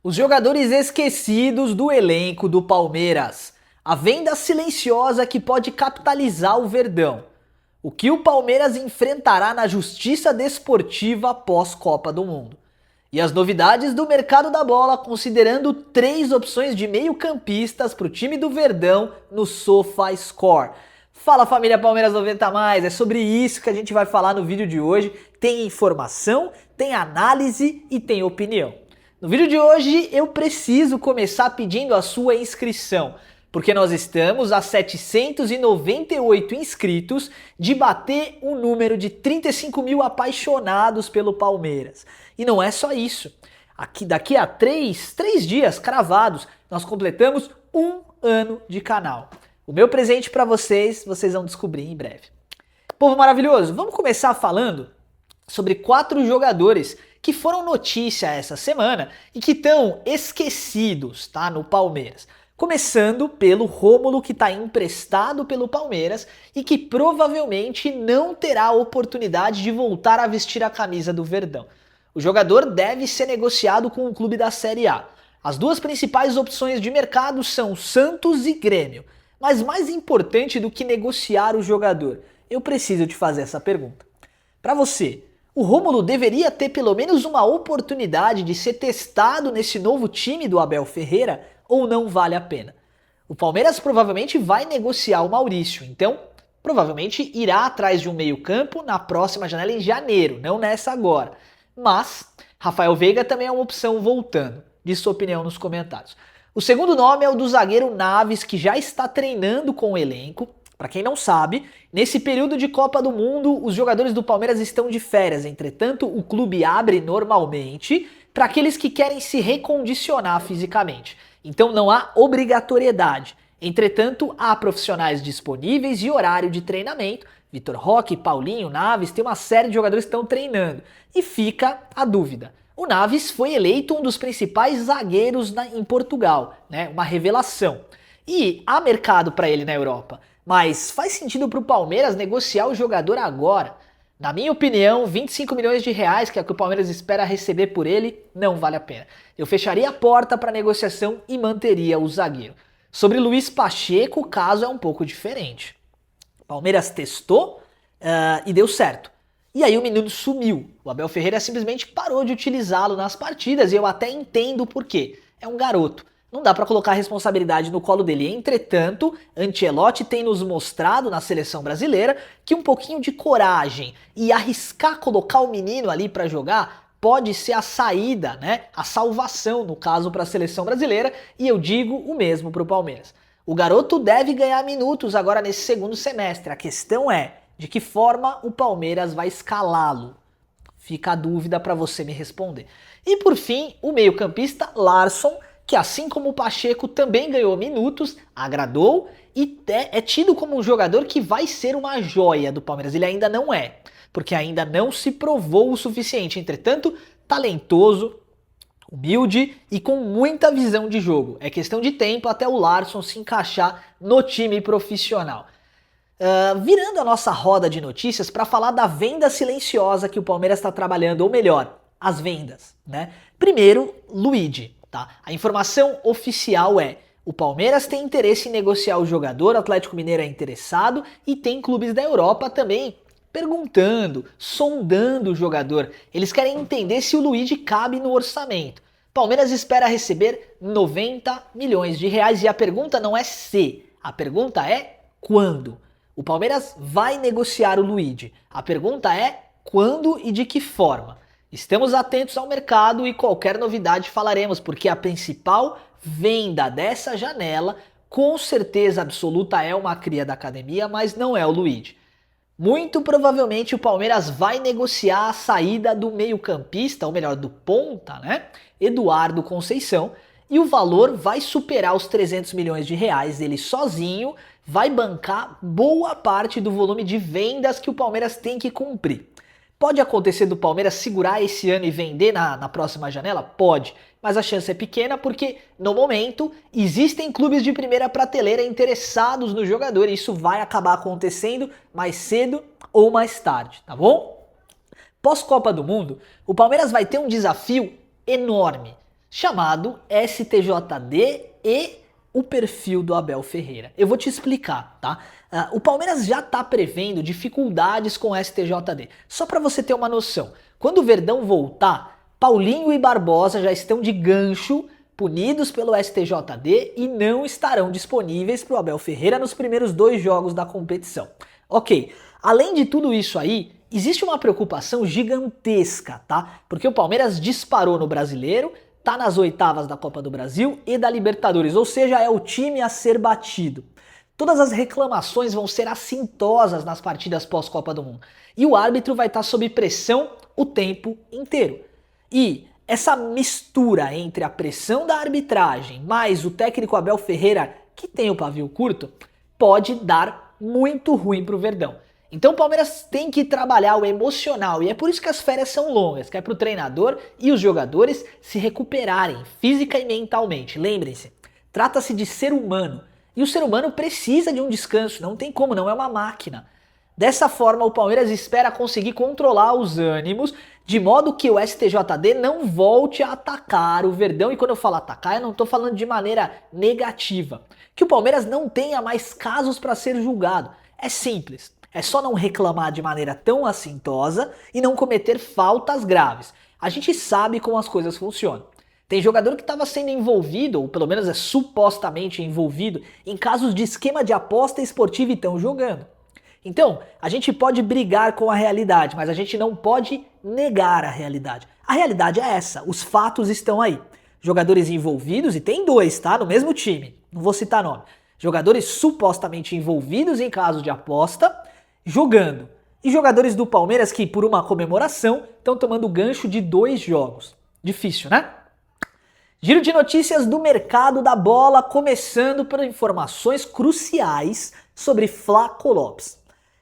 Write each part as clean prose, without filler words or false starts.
Os jogadores esquecidos do elenco do Palmeiras. A venda silenciosa que pode capitalizar o Verdão. O que o Palmeiras enfrentará na justiça desportiva após Copa do Mundo. E as novidades do mercado da bola, considerando 3 opções de meio-campistas para o time do Verdão no SofaScore. Fala família Palmeiras 90+, é sobre isso que a gente vai falar no vídeo de hoje. Tem informação, tem análise e tem opinião. No vídeo de hoje eu preciso começar pedindo a sua inscrição, porque nós estamos a 798 inscritos de bater o número de 35 mil apaixonados pelo Palmeiras. E não é só isso. Daqui a 3 dias cravados, nós completamos 1 ano de canal. O meu presente para vocês vão descobrir em breve. Povo maravilhoso, vamos começar falando sobre 4 jogadores que foram notícia essa semana e que estão esquecidos, tá, no Palmeiras. Começando pelo Rômulo, que está emprestado pelo Palmeiras e que provavelmente não terá a oportunidade de voltar a vestir a camisa do Verdão. O jogador deve ser negociado com o clube da Série A. As 2 principais opções de mercado são Santos e Grêmio. Mas mais importante do que negociar o jogador, eu preciso te fazer essa pergunta. Para você, o Rômulo deveria ter pelo menos uma oportunidade de ser testado nesse novo time do Abel Ferreira ou não vale a pena? O Palmeiras provavelmente vai negociar o Maurício, então provavelmente irá atrás de um meio-campo na próxima janela em janeiro, não nessa agora. Mas Rafael Veiga também é uma opção voltando. Diz sua opinião nos comentários. O segundo nome é o do zagueiro Naves, que já está treinando com o elenco. Para quem não sabe, nesse período de Copa do Mundo, os jogadores do Palmeiras estão de férias. Entretanto, o clube abre normalmente para aqueles que querem se recondicionar fisicamente. Então não há obrigatoriedade. Entretanto, há profissionais disponíveis e horário de treinamento. Vitor Roque, Paulinho, Naves, tem uma série de jogadores que estão treinando. E fica a dúvida. O Naves foi eleito um dos principais zagueiros em Portugal, né? Uma revelação. E há mercado para ele na Europa. Mas faz sentido para o Palmeiras negociar o jogador agora? Na minha opinião, 25 milhões de reais, que é o que o Palmeiras espera receber por ele, não vale a pena. Eu fecharia a porta para a negociação e manteria o zagueiro. Sobre Luiz Pacheco, o caso é um pouco diferente. O Palmeiras testou e deu certo. E aí o menino sumiu. O Abel Ferreira simplesmente parou de utilizá-lo nas partidas e eu até entendo o porquê. É um garoto. Não dá para colocar a responsabilidade no colo dele. Entretanto, Ancelotti tem nos mostrado na seleção brasileira que um pouquinho de coragem e arriscar colocar o menino ali para jogar pode ser a saída, né? A salvação, no caso, para a seleção brasileira. E eu digo o mesmo para o Palmeiras. O garoto deve ganhar minutos agora nesse segundo semestre. A questão é de que forma o Palmeiras vai escalá-lo. Fica a dúvida para você me responder. E por fim, o meio-campista Larsson, que assim como o Pacheco também ganhou minutos, agradou e é tido como um jogador que vai ser uma joia do Palmeiras. Ele ainda não é, porque ainda não se provou o suficiente. Entretanto, talentoso, humilde e com muita visão de jogo. É questão de tempo até o Larsson se encaixar no time profissional. Virando a nossa roda de notícias para falar da venda silenciosa que o Palmeiras está trabalhando, ou melhor, as vendas, né? Primeiro, Luigi. Tá? A informação oficial é: o Palmeiras tem interesse em negociar o jogador, o Atlético Mineiro é interessado e tem clubes da Europa também perguntando, sondando o jogador. Eles querem entender se o Luigi cabe no orçamento. Palmeiras espera receber 90 milhões de reais e a pergunta não é se, a pergunta é quando. O Palmeiras vai negociar o Luigi. A pergunta é quando e de que forma. Estamos atentos ao mercado e qualquer novidade falaremos, porque a principal venda dessa janela, com certeza absoluta, é uma cria da academia, mas não é o Luigi. Muito provavelmente o Palmeiras vai negociar a saída do meio-campista, ou melhor, do ponta, né? Eduardo Conceição, e o valor vai superar os 300 milhões de reais. Ele sozinho vai bancar boa parte do volume de vendas que o Palmeiras tem que cumprir. Pode acontecer do Palmeiras segurar esse ano e vender na próxima janela? Pode, mas a chance é pequena porque, no momento, existem clubes de primeira prateleira interessados no jogador e isso vai acabar acontecendo mais cedo ou mais tarde, tá bom? Pós-Copa do Mundo, o Palmeiras vai ter um desafio enorme. chamado STJD e o perfil do Abel Ferreira. Eu vou te explicar, tá? O Palmeiras já está prevendo dificuldades com o STJD. Só para você ter uma noção, quando o Verdão voltar, Paulinho e Barbosa já estão de gancho, punidos pelo STJD e não estarão disponíveis para o Abel Ferreira nos primeiros 2 jogos da competição. Ok, além de tudo isso aí, existe uma preocupação gigantesca, tá? Porque o Palmeiras disparou no Brasileiro, tá nas oitavas da Copa do Brasil e da Libertadores, ou seja, é o time a ser batido. Todas as reclamações vão ser assintosas nas partidas pós-Copa do Mundo. E o árbitro vai estar sob pressão o tempo inteiro. E essa mistura entre a pressão da arbitragem mais o técnico Abel Ferreira, que tem o pavio curto, pode dar muito ruim pro Verdão. Então o Palmeiras tem que trabalhar o emocional e é por isso que as férias são longas, que é pro treinador e os jogadores se recuperarem física e mentalmente. Lembrem-se, trata-se de ser humano e o ser humano precisa de um descanso, não tem como, não é uma máquina. Dessa forma o Palmeiras espera conseguir controlar os ânimos de modo que o STJD não volte a atacar o Verdão. E quando eu falo atacar, eu não estou falando de maneira negativa. Que o Palmeiras não tenha mais casos para ser julgado. É simples. É só não reclamar de maneira tão assintosa e não cometer faltas graves. A gente sabe como as coisas funcionam. Tem jogador que estava sendo envolvido, ou pelo menos é supostamente envolvido, em casos de esquema de aposta esportiva e estão jogando. Então, a gente pode brigar com a realidade, mas a gente não pode negar a realidade. A realidade é essa, os fatos estão aí. Jogadores envolvidos, e tem 2, tá? No mesmo time, não vou citar nome. Jogadores supostamente envolvidos em casos de aposta, jogando. E jogadores do Palmeiras que, por uma comemoração, estão tomando gancho de 2 jogos. Difícil, né? Giro de notícias do mercado da bola, começando por informações cruciais sobre Flaco Lopes.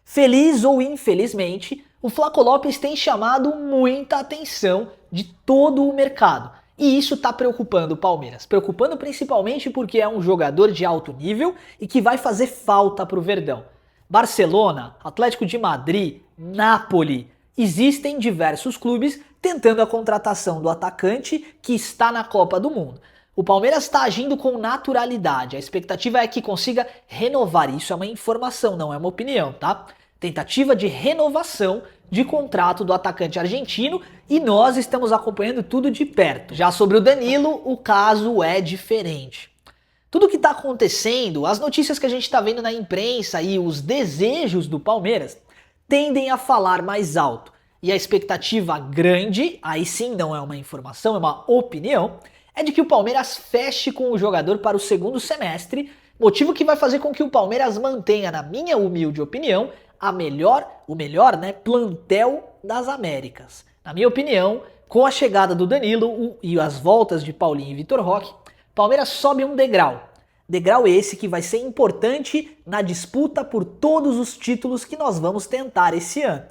Feliz ou infelizmente, o Flaco Lopes tem chamado muita atenção de todo o mercado. E isso está preocupando o Palmeiras. Preocupando principalmente porque é um jogador de alto nível e que vai fazer falta para o Verdão. Barcelona, Atlético de Madrid, Napoli. Existem diversos clubes tentando a contratação do atacante que está na Copa do Mundo. O Palmeiras está agindo com naturalidade. A expectativa é que consiga renovar. Isso é uma informação, não é uma opinião, tá? Tentativa de renovação de contrato do atacante argentino e nós estamos acompanhando tudo de perto. Já sobre o Danilo, o caso é diferente. Tudo que está acontecendo, as notícias que a gente está vendo na imprensa e os desejos do Palmeiras tendem a falar mais alto. E a expectativa grande, aí sim não é uma informação, é uma opinião, é de que o Palmeiras feche com o jogador para o segundo semestre, motivo que vai fazer com que o Palmeiras mantenha, na minha humilde opinião, o melhor, plantel das Américas. Na minha opinião, com a chegada do Danilo e as voltas de Paulinho e Vitor Roque, Palmeiras sobe um degrau. Degrau esse que vai ser importante na disputa por todos os títulos que nós vamos tentar esse ano.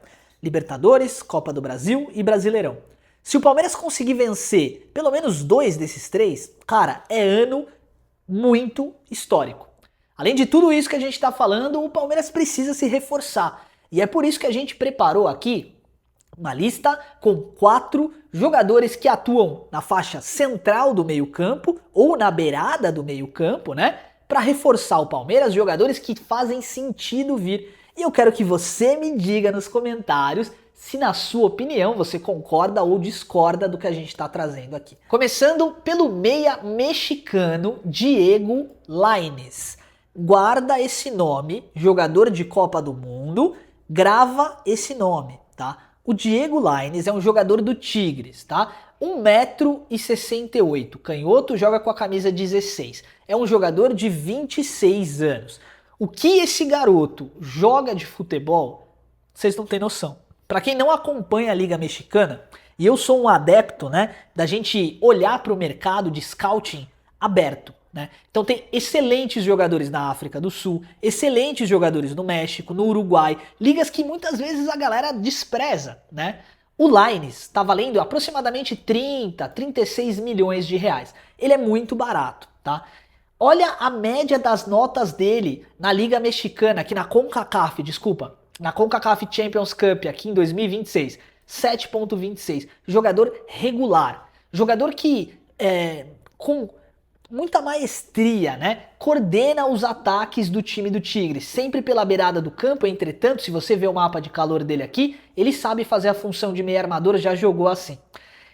Libertadores, Copa do Brasil e Brasileirão. Se o Palmeiras conseguir vencer pelo menos 2 desses 3, cara, é ano muito histórico. Além de tudo isso que a gente está falando, o Palmeiras precisa se reforçar. E é por isso que a gente preparou aqui uma lista com 4 jogadores que atuam na faixa central do meio-campo ou na beirada do meio-campo, né? Para reforçar o Palmeiras, jogadores que fazem sentido vir. E eu quero que você me diga nos comentários se, na sua opinião, você concorda ou discorda do que a gente está trazendo aqui. Começando pelo meia mexicano Diego Lainez. Guarda esse nome, jogador de Copa do Mundo, grava esse nome, tá? O Diego Lainez é um jogador do Tigres, tá? 1,68 m, canhoto, joga com a camisa 16. É um jogador de 26 anos. O que esse garoto joga de futebol, vocês não têm noção. Para quem não acompanha a Liga Mexicana, e eu sou um adepto, né, da gente olhar para o mercado de scouting aberto, né? Então tem excelentes jogadores na África do Sul, excelentes jogadores no México, no Uruguai, ligas que muitas vezes a galera despreza, né? O Lainez está valendo aproximadamente 36 milhões de reais. Ele é muito barato, tá? Olha a média das notas dele na Liga Mexicana, aqui na CONCACAF, na CONCACAF Champions Cup, aqui em 2026, 7,26. Jogador regular. Jogador que com muita maestria, né? Coordena os ataques do time do Tigre, sempre pela beirada do campo. Entretanto, se você vê o mapa de calor dele aqui, ele sabe fazer a função de meio armador, já jogou assim.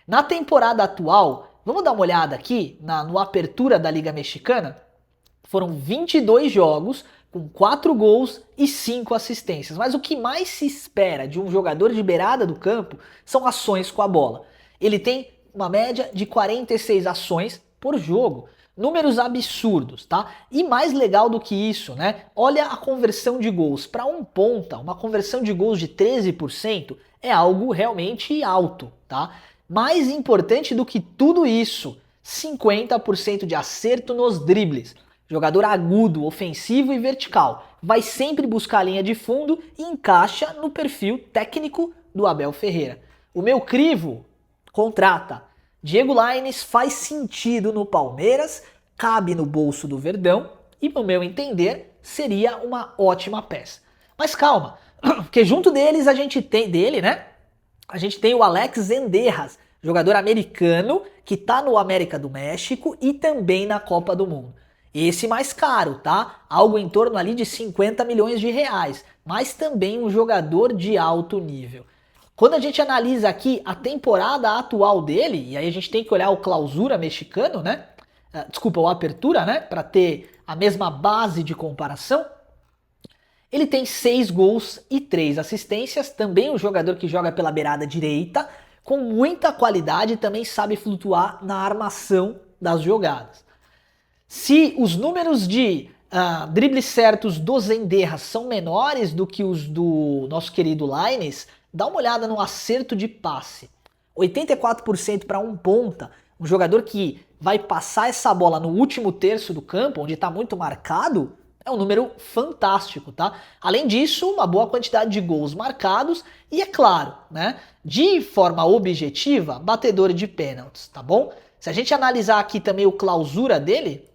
Na temporada atual, vamos dar uma olhada aqui no apertura da Liga Mexicana? Foram 22 jogos, com 4 gols e 5 assistências. Mas o que mais se espera de um jogador de beirada do campo são ações com a bola. Ele tem uma média de 46 ações por jogo. Números absurdos, tá? E mais legal do que isso, né? Olha a conversão de gols. Para um ponta, uma conversão de gols de 13% é algo realmente alto, tá? Mais importante do que tudo isso, 50% de acerto nos dribles. Jogador agudo, ofensivo e vertical. Vai sempre buscar a linha de fundo e encaixa no perfil técnico do Abel Ferreira. O meu crivo contrata. Diego Lainez faz sentido no Palmeiras, cabe no bolso do Verdão e, no meu entender, seria uma ótima peça. Mas calma, porque junto deles a gente tem A gente tem o Alex Zendejas, jogador americano que tá no América do México e também na Copa do Mundo. Esse mais caro, tá? Algo em torno ali de 50 milhões de reais, mas também um jogador de alto nível. Quando a gente analisa aqui a temporada atual dele, e aí a gente tem que olhar o clausura mexicano, né? Desculpa, o apertura, né? Para ter a mesma base de comparação. Ele tem 6 gols e 3 assistências, também um jogador que joga pela beirada direita, com muita qualidade e também sabe flutuar na armação das jogadas. Se os números de dribles certos do Zendejas são menores do que os do nosso querido Lainez, dá uma olhada no acerto de passe. 84% para um ponta, um jogador que vai passar essa bola no último terço do campo, onde está muito marcado, é um número fantástico, tá? Além disso, uma boa quantidade de gols marcados e, é claro, né, de forma objetiva, batedor de pênaltis, tá bom? Se a gente analisar aqui também o clausura dele,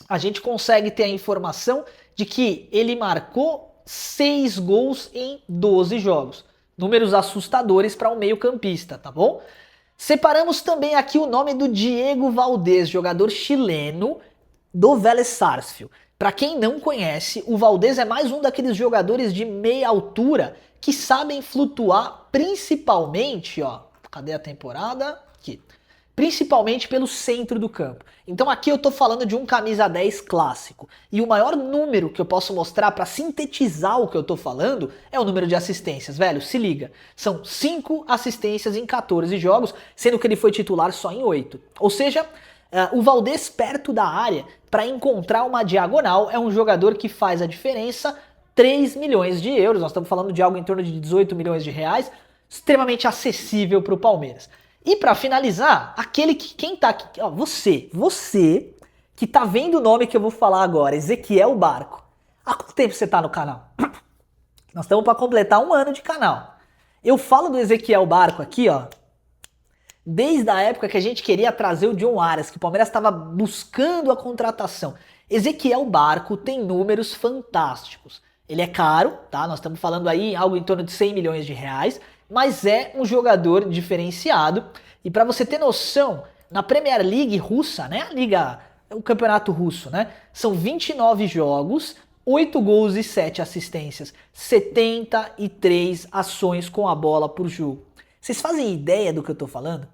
a gente consegue ter a informação de que ele marcou 6 gols em 12 jogos. Números assustadores para um meio-campista, tá bom? Separamos também aqui o nome do Diego Valdés, jogador chileno do Vélez Sarsfield. Para quem não conhece, o Valdés é mais um daqueles jogadores de meia altura que sabem flutuar principalmente, ó, cadê a temporada? Aqui. Principalmente pelo centro do campo. Então aqui eu tô falando de um camisa 10 clássico. E o maior número que eu posso mostrar para sintetizar o que eu tô falando é o número de assistências, velho. Se liga, são 5 assistências em 14 jogos, sendo que ele foi titular só em 8. Ou seja, o Valdés perto da área para encontrar uma diagonal é um jogador que faz a diferença. 3 milhões de euros, nós estamos falando de algo em torno de 18 milhões de reais, extremamente acessível para o Palmeiras. E para finalizar, aquele que quem tá aqui, ó, você que tá vendo o nome que eu vou falar agora, Ezequiel Barco. Há quanto tempo você tá no canal? Nós estamos para completar 1 ano de canal. Eu falo do Ezequiel Barco aqui, ó, desde a época que a gente queria trazer o John Arias, que o Palmeiras estava buscando a contratação. Ezequiel Barco tem números fantásticos. Ele é caro, tá? Nós estamos falando aí algo em torno de 100 milhões de reais, mas é um jogador diferenciado. E para você ter noção, na Premier League russa, né, o campeonato russo, né, são 29 jogos, 8 gols e 7 assistências, 73 ações com a bola por jogo. Vocês fazem ideia do que eu tô falando?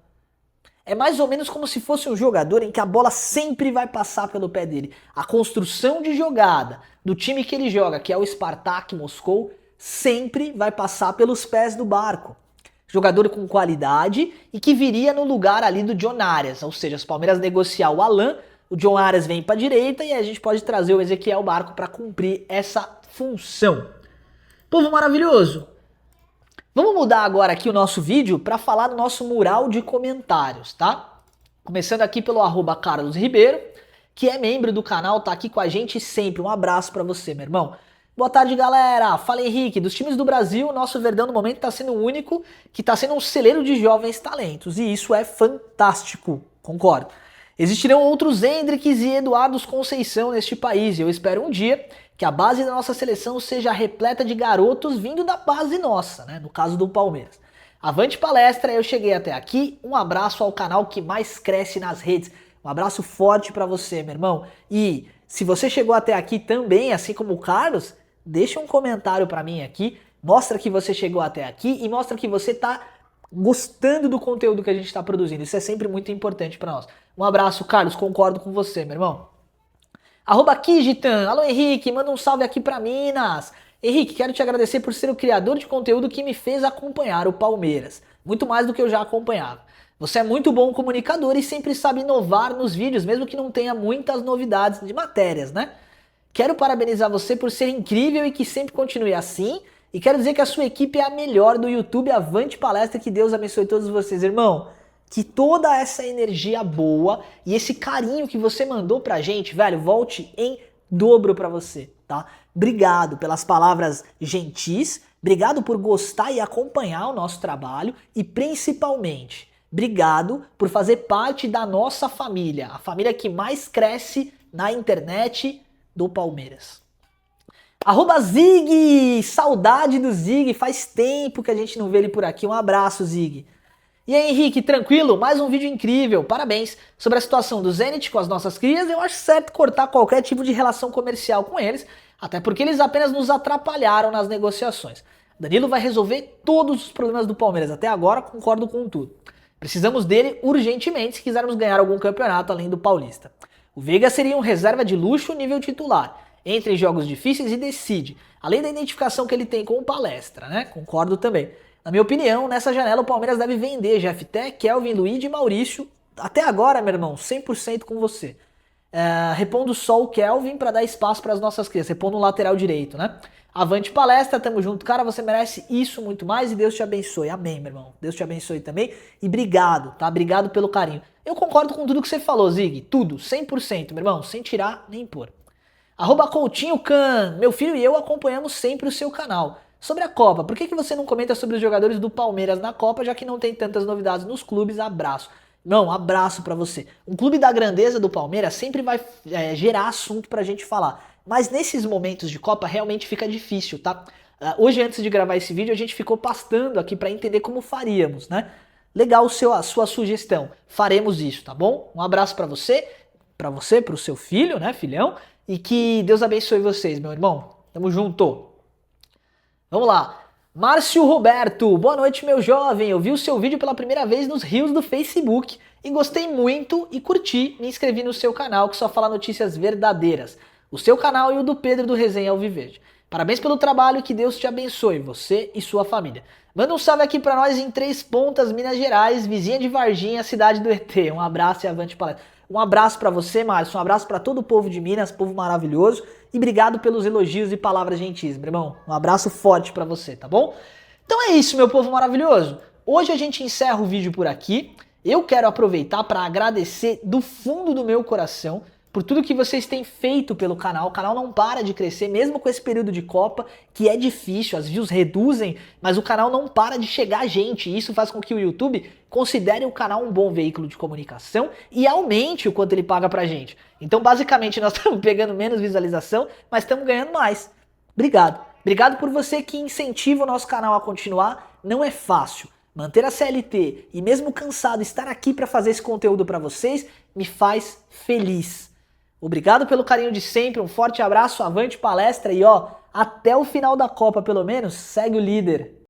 É mais ou menos como se fosse um jogador em que a bola sempre vai passar pelo pé dele. A construção de jogada do time que ele joga, que é o Spartak Moscou, sempre vai passar pelos pés do Barco. Jogador com qualidade e que viria no lugar ali do John Arias. Ou seja, se o Palmeiras negociar o Alan, o John Arias vem para a direita e a gente pode trazer o Ezequiel Barco para cumprir essa função. Povo maravilhoso! Vamos mudar agora aqui o nosso vídeo para falar do nosso mural de comentários, tá? Começando aqui pelo @Carlos Ribeiro, que é membro do canal, tá aqui com a gente sempre. Um abraço para você, meu irmão. Boa tarde, galera. Fala, Henrique. Dos times do Brasil, o nosso Verdão no momento está sendo o único que está sendo um celeiro de jovens talentos. E isso é fantástico. Concordo. Existirão outros Hendriks e Eduardos Conceição neste país. E eu espero um dia que a base da nossa seleção seja repleta de garotos vindo da base nossa, né? No caso do Palmeiras. Avante palestra, eu cheguei até aqui. Um abraço ao canal que mais cresce nas redes. Um abraço forte pra você, meu irmão. E se você chegou até aqui também, assim como o Carlos, deixa um comentário pra mim aqui. Mostra que você chegou até aqui e mostra que você tá gostando do conteúdo que a gente está produzindo. Isso é sempre muito importante para nós. Um abraço, Carlos. Concordo com você, meu irmão. @Kijitan. Alô, Henrique. Manda um salve aqui para Minas. Henrique, quero te agradecer por ser o criador de conteúdo que me fez acompanhar o Palmeiras. Muito mais do que eu já acompanhava. Você é muito bom comunicador e sempre sabe inovar nos vídeos, mesmo que não tenha muitas novidades de matérias, né? Quero parabenizar você por ser incrível e que sempre continue assim. E quero dizer que a sua equipe é a melhor do YouTube. Avante palestra, que Deus abençoe todos vocês, irmão. Que toda essa energia boa e esse carinho que você mandou pra gente, velho, volte em dobro pra você, tá? Obrigado pelas palavras gentis, obrigado por gostar e acompanhar o nosso trabalho e principalmente, obrigado por fazer parte da nossa família, a família que mais cresce na internet do Palmeiras. @Zig! Saudade do Zig, faz tempo que a gente não vê ele por aqui. Um abraço, Zig. E aí, Henrique, tranquilo? Mais um vídeo incrível, parabéns. Sobre a situação do Zenit com as nossas crias, eu acho certo cortar qualquer tipo de relação comercial com eles, até porque eles apenas nos atrapalharam nas negociações. Danilo vai resolver todos os problemas do Palmeiras, até agora concordo com tudo. Precisamos dele urgentemente se quisermos ganhar algum campeonato além do Paulista. O Veiga seria um reserva de luxo nível titular. Entra em jogos difíceis e decide. Além da identificação que ele tem com o Palestra, né? Concordo também. Na minha opinião, nessa janela o Palmeiras deve vender Jefté, Kelvin, Luiz e Maurício. Até agora, meu irmão, 100% com você. Repondo só o Kelvin para dar espaço para as nossas crias. Repondo o lateral direito, né? Avante palestra, tamo junto. Cara, você merece isso muito mais e Deus te abençoe. Amém, meu irmão. Deus te abençoe também. E obrigado, tá? Obrigado pelo carinho. Eu concordo com tudo que você falou, Zig. Tudo, 100%, meu irmão. Sem tirar nem pôr. @CoutinhoCan. Meu filho e eu acompanhamos sempre o seu canal. Sobre a Copa, por que você não comenta sobre os jogadores do Palmeiras na Copa, já que não tem tantas novidades nos clubes? Abraço. Não, abraço pra você. Um clube da grandeza do Palmeiras sempre vai gerar assunto pra gente falar. Mas nesses momentos de Copa realmente fica difícil, tá? Hoje, antes de gravar esse vídeo, a gente ficou pastando aqui pra entender como faríamos, né? Legal a sua sugestão. Faremos isso, tá bom? Um abraço pra você, pro seu filho, né, filhão? E que Deus abençoe vocês, meu irmão. Tamo junto. Vamos lá. Márcio Roberto. Boa noite, meu jovem. Eu vi o seu vídeo pela primeira vez nos rios do Facebook e gostei muito e curti. Me inscrevi no seu canal que só fala notícias verdadeiras. O seu canal e o do Pedro do Resenha Alviverde. Parabéns pelo trabalho e que Deus te abençoe, você e sua família. Manda um salve aqui pra nós em Três Pontas, Minas Gerais, vizinha de Varginha, cidade do ET. Um abraço e avante palestra. Um abraço pra você, Márcio, um abraço pra todo o povo de Minas, povo maravilhoso, e obrigado pelos elogios e palavras gentis, meu irmão. Um abraço forte pra você, tá bom? Então é isso, meu povo maravilhoso. Hoje a gente encerra o vídeo por aqui. Eu quero aproveitar para agradecer do fundo do meu coração por tudo que vocês têm feito pelo canal. O canal não para de crescer, mesmo com esse período de Copa, que é difícil, as views reduzem, mas o canal não para de chegar gente. E isso faz com que o YouTube considere o canal um bom veículo de comunicação e aumente o quanto ele paga pra gente. Então, basicamente, nós estamos pegando menos visualização, mas estamos ganhando mais. Obrigado. Obrigado por você que incentiva o nosso canal a continuar. Não é fácil. Manter a CLT e mesmo cansado, estar aqui para fazer esse conteúdo para vocês me faz feliz. Obrigado pelo carinho de sempre, um forte abraço, avante palestra e ó, até o final da Copa pelo menos, segue o líder.